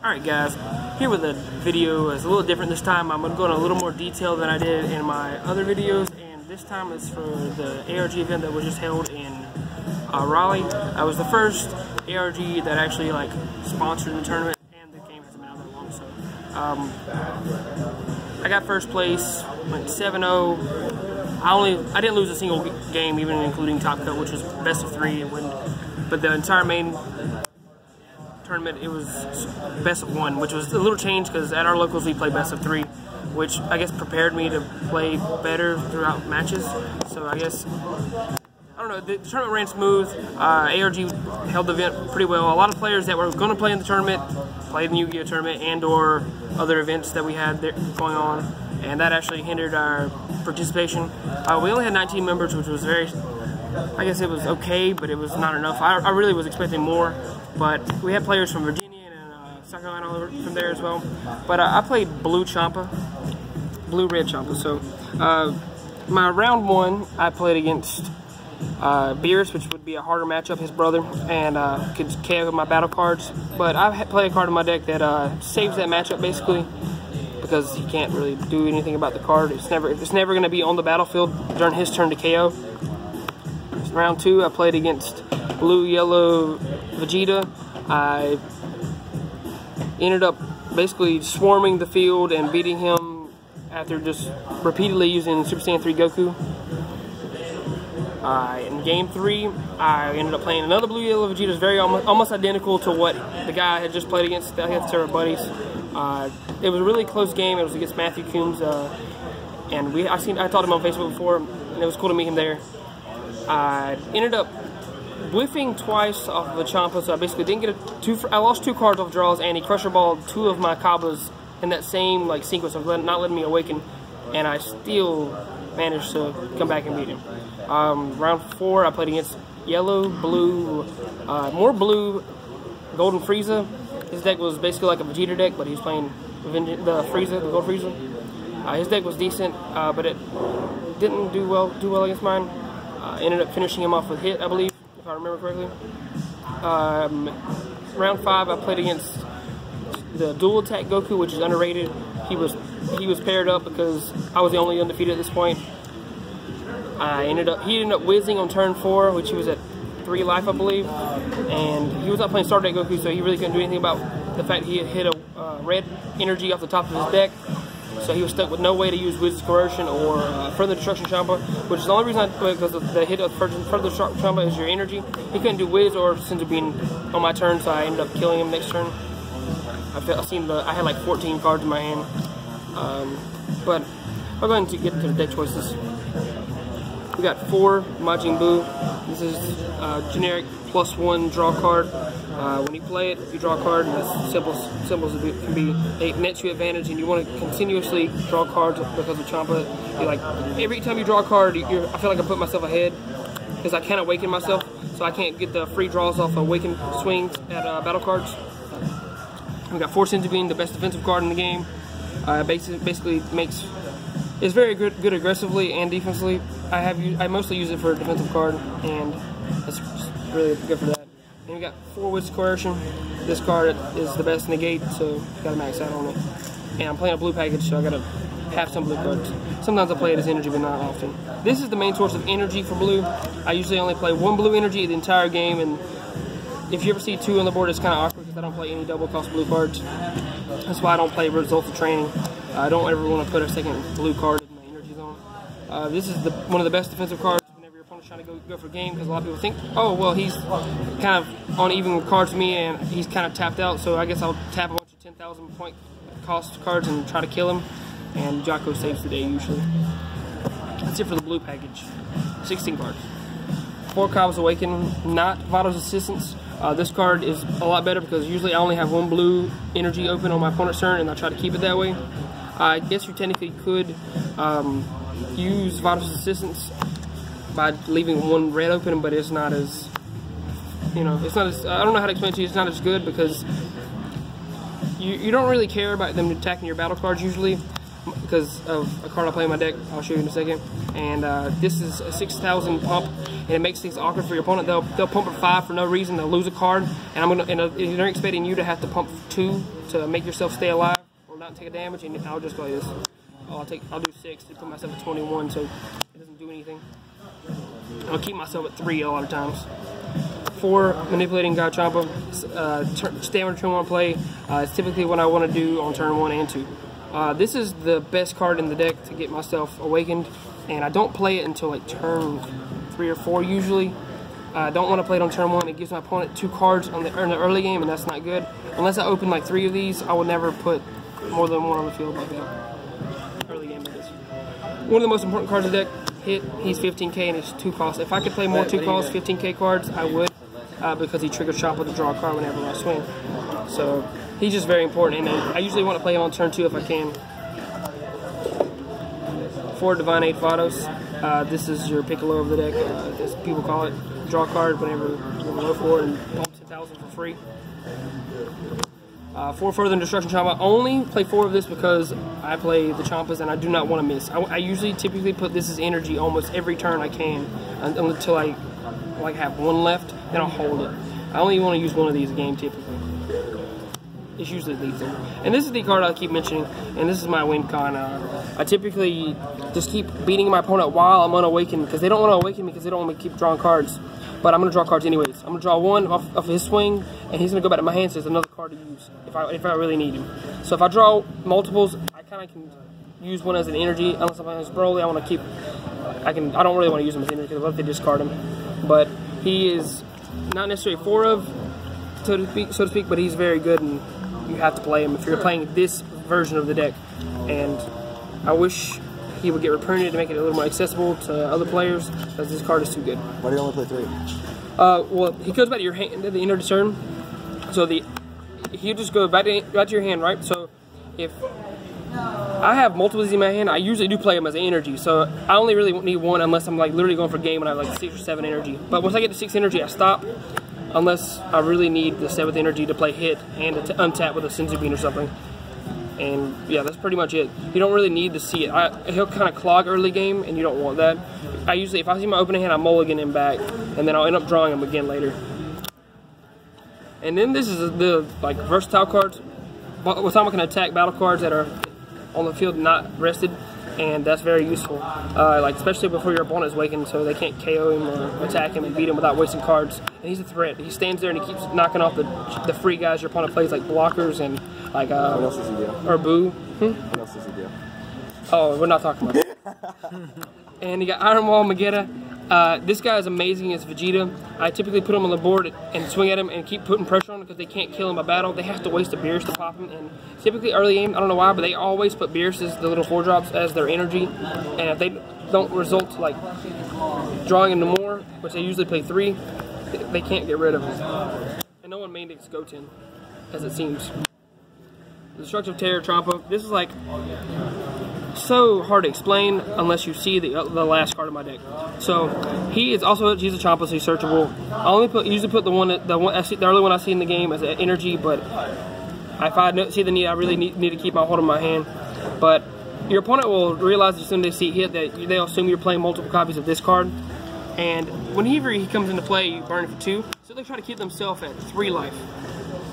Alright guys, here with a video. It's a little different this time. I'm going to go into a little more detail than I did in my other videos, and this time it's for the ARG event that was just held in Raleigh. I was the first ARG that actually sponsored the tournament, and the game hasn't been out that long, so I got first place, went 7-0. I didn't lose a single game, even including Top Cut, which was best of 3, but the entire main tournament, it was best of 1, which was a little change because at our locals we play best of 3, which I guess prepared me to play better throughout matches. So I guess, I don't know, the tournament ran smooth. ARG held the event pretty well. A lot of players that were going to play in the tournament played in the Yu-Gi-Oh tournament and or other events that we had there going on, and that actually hindered our participation. We only had 19 members, which was very, I guess it was okay, but it was not enough. I really was expecting more. But we had players from Virginia and South Carolina from there as well. But I played Blue-Red Champa. So my round 1, I played against Beerus, which would be a harder matchup, his brother, and could KO my battle cards. But I play a card in my deck that saves that matchup basically, because he can't really do anything about the card. It's never going to be on the battlefield during his turn to KO. Round 2, I played against Blue-Yellow Vegeta. I ended up basically swarming the field and beating him after just repeatedly using Super Saiyan 3 Goku. In game 3, I ended up playing another Blue-Yellow Vegeta. It's very almost identical to what the guy I had just played against. I had several buddies. It was a really close game. It was against Matthew Coombs, and I talked to him on Facebook before, and it was cool to meet him there. I ended up whiffing twice off of a Champa, so I basically didn't get I lost 2 cards off draws, and he Crusher Balled 2 of my Kabbas in that same sequence of not letting me awaken, and I still managed to come back and beat him. Round 4, I played against Yellow, Blue, more Blue, Golden Frieza. His deck was basically like a Vegeta deck, but he was playing the Gold Frieza. His deck was decent, but it didn't do well against mine. Ended up finishing him off with Hit, I believe, if I remember correctly. Round 5, I played against the Dual Attack Goku, which is underrated. He was paired up because I was the only undefeated at this point. He ended up whizzing on turn 4, which he was at 3 life, I believe, and he was not playing Star Deck Goku, so he really couldn't do anything about the fact he had hit a red energy off the top of his deck. So he was stuck with no way to use Wizard's Coercion or Further Destruction Champa, which is the only reason I played, because the hit of Further Destruction Champa is your energy. He couldn't do Wiz or Senzu Bean on my turn, so I ended up killing him next turn. I had like 14 cards in my hand. But I'll go ahead and get into the deck choices. We got 4 Majin Buu. This is generic +1 draw card. When you play it, you draw a card, and as simple as it can be, it nets you advantage, and you want to continuously draw cards because of Champa. Every time you draw a card, I feel like I put myself ahead because I can't awaken myself, so I can't get the free draws off awaken swings at battle cards. We got 4 Senzu Bean, the best defensive card in the game. Basically it's very good aggressively and defensively. I mostly use it for a defensive card, and that's really good for that. And we got 4 Wizard's Coercion. This card is the best negate, so gotta max out on it. And I'm playing a blue package, so I gotta have some blue cards. Sometimes I play it as energy, but not often. This is the main source of energy for blue. I usually only play 1 blue energy the entire game, and if you ever see 2 on the board, it's kind of awkward because I don't play any double cost blue cards. That's why I don't play Results of Training. I don't ever want to put a second blue card in my energy zone. This is one of the best defensive cards whenever your opponent's trying to go for a game, because a lot of people think, oh, well, he's kind of on even with cards with me and he's kind of tapped out, so I guess I'll tap a bunch of 10,000 point cost cards and try to kill him, and Jocko saves the day usually. That's it for the blue package. 16 cards. 4 Kabbas Awaken, not Vato's Assistance. This card is a lot better because usually I only have 1 blue energy open on my opponent's turn, and I try to keep it that way. I guess you technically could use Vato's Assistance by leaving 1 red open, but it's not as, it's not as, I don't know how to explain it to you, it's not as good because you don't really care about them attacking your battle cards usually. because of a card I play in my deck. I'll show you in a second. And this is a 6,000 pump, and it makes things awkward for your opponent. They'll pump at 5 for no reason. They'll lose a card, and they're expecting you to have to pump 2 to make yourself stay alive or not take a damage. And I'll just go like this. I'll do 6 to put myself at 21, so it doesn't do anything. I'll keep myself at 3 a lot of times. 4, manipulating Garchompa. Standard turn 1 play is typically what I want to do on turn 1 and 2. This is the best card in the deck to get myself awakened, and I don't play it until like turn 3 or 4 usually. I don't want to play it on turn 1. It gives my opponent 2 cards in the early game, and that's not good. Unless I open like 3 of these, I would never put more than 1 on the field like that. Early game like this. One of the most important cards in the deck, Hit. He's 15k and it's 2 costs. If I could play more 2 cost 15k cards, I would, because he triggers Chompa to draw a card whenever I swing. So he's just very important, and I usually want to play him on turn 2 if I can. 4, Divine Aid Vados. This is your Piccolo of the deck, as people call it. Draw a card whenever you want to go for it, and pump 10,000 for free. 4 Further Destruction Chompa. I only play 4 of this because I play the Chompas and I do not want to miss. I usually typically put this as energy almost every turn I can until I have 1 left, then I'll hold it. I only want to use 1 of these a game typically. It's usually lethal. And this is the card I keep mentioning, and this is my win con. I typically just keep beating my opponent while I'm unawakened, because they don't want to awaken me because they don't want me to keep drawing cards. But I'm going to draw cards anyways. I'm going to draw 1 off his swing, and he's going to go back to my hand, so there's another card to use if I really need him. So if I draw multiples, I kind of can use 1 as an energy. Unless I'm playing Broly, I want to keep... I don't really want to use him as energy because I love to discard him. But he is not necessarily 4 of, so to speak, but he's very good, and you have to play him if you're playing this version of the deck. And I wish he would get reprinted to make it a little more accessible to other players, because this card is too good. Why do you only play 3? Well, he goes back to your hand at the end of the turn. So he'll just go back to your hand, right? So if I have multiples in my hand, I usually do play them as an energy. So I only really need 1 unless I'm like literally going for a game and I have like 6 or 7 energy. But once I get to 6 energy, I stop. Unless I really need the 7th energy to play Hit and to untap with a Senzu Bean or something. And yeah, that's pretty much it. You don't really need to see it. He'll kind of clog early game, and you don't want that. If I see my opening hand, I mulligan him back, and then I'll end up drawing him again later. And then this is the versatile cards. With time I can attack battle cards that are on the field not rested, and that's very useful. Especially before your opponent is awakened, so they can't KO him or attack him and beat him without wasting cards. And he's a threat. He stands there and he keeps knocking off the free guys your opponent plays, like blockers and what else does he do? Or Boo. What else does he do? Oh, we're not talking about that. And you got Iron Wall Magetta. This guy is amazing as Vegeta. I typically put him on the board and swing at him and keep putting pressure on him because they can't kill him by battle. They have to waste a Beerus to pop him. And typically early game, I don't know why, but they always put Beerus, the little 4-drops, as their energy. And if they don't result to drawing into more, which they usually play 3, they can't get rid of him. And no one mandates Goten, as it seems. Destructive Terror Chompa. This is so hard to explain unless you see the last card of my deck. So he's a Chompa, so he's searchable. I usually put the early one I see in the game as an energy, but if I see the need, I really need to keep my hold in my hand. But your opponent will realize as soon as they see Hit that they'll assume you're playing multiple copies of this card. And whenever he comes into play, you burn it for 2. So they try to keep themselves at 3 life.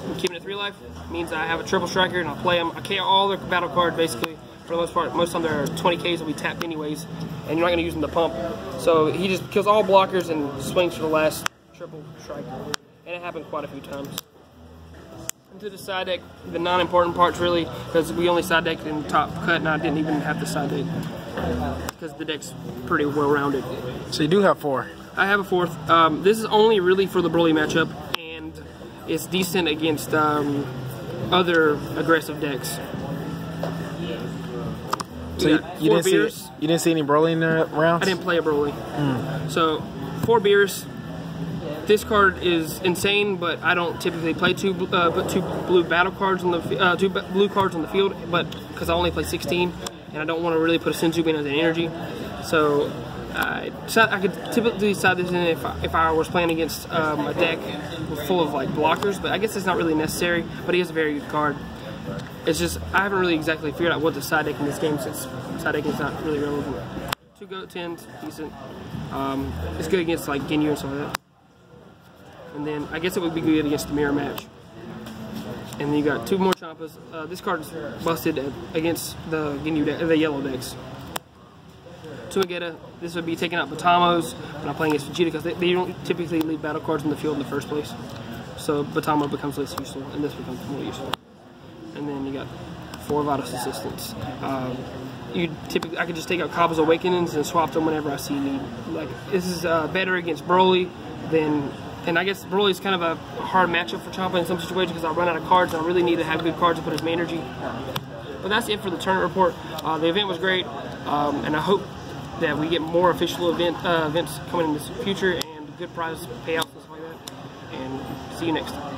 And keeping it 3 life means I have a triple striker and I'll play them. I KO all their battle cards basically. For the most part, most of their 20Ks will be tapped anyways, and you're not going to use them to pump. So he just kills all blockers and swings for the last triple strike. And it happened quite a few times. Into the side deck, the non-important parts really, because we only side decked in top cut, and I didn't even have to side deck because the deck's pretty well-rounded. So you do have 4. I have a 4th. This is only really for the Broly matchup, and it's decent against other aggressive decks. So you didn't see any Broly in the rounds? I didn't play a Broly. So 4 Beerus. This card is insane, but I don't typically play put 2 blue battle cards on the 2 blue cards on the field, but because I only play 16, and I don't want to really put a Senzu Bean as an energy. So I could typically side this in if I was playing against a deck full of blockers, but I guess it's not really necessary. But he is a very good card. It's just, I haven't really exactly figured out what to side deck in this game since side decking is not really relevant. 2 Goat 10s, decent. It's good against like Ginyu and stuff like that. And then I guess it would be good against the mirror match. And then you got 2 more Champas. This card is busted against the Ginyu the yellow decks. Tsumigeta, this would be taking out Batamos when I'm playing against Vegeta because they don't typically leave battle cards in the field in the first place. So Batamo becomes less useful, and this becomes more useful. And then you got 4 Vados Assistants. I could just take out Cabba's Awakenings and swap them whenever I see need. Like, this is better against Broly than, and I guess Broly's kind of a hard matchup for Champa in some situations because I run out of cards and I really need to have good cards to put his main energy. But that's it for the tournament report. The event was great, and I hope that we get more official events coming in the future and good prize payouts and stuff like that. And see you next time.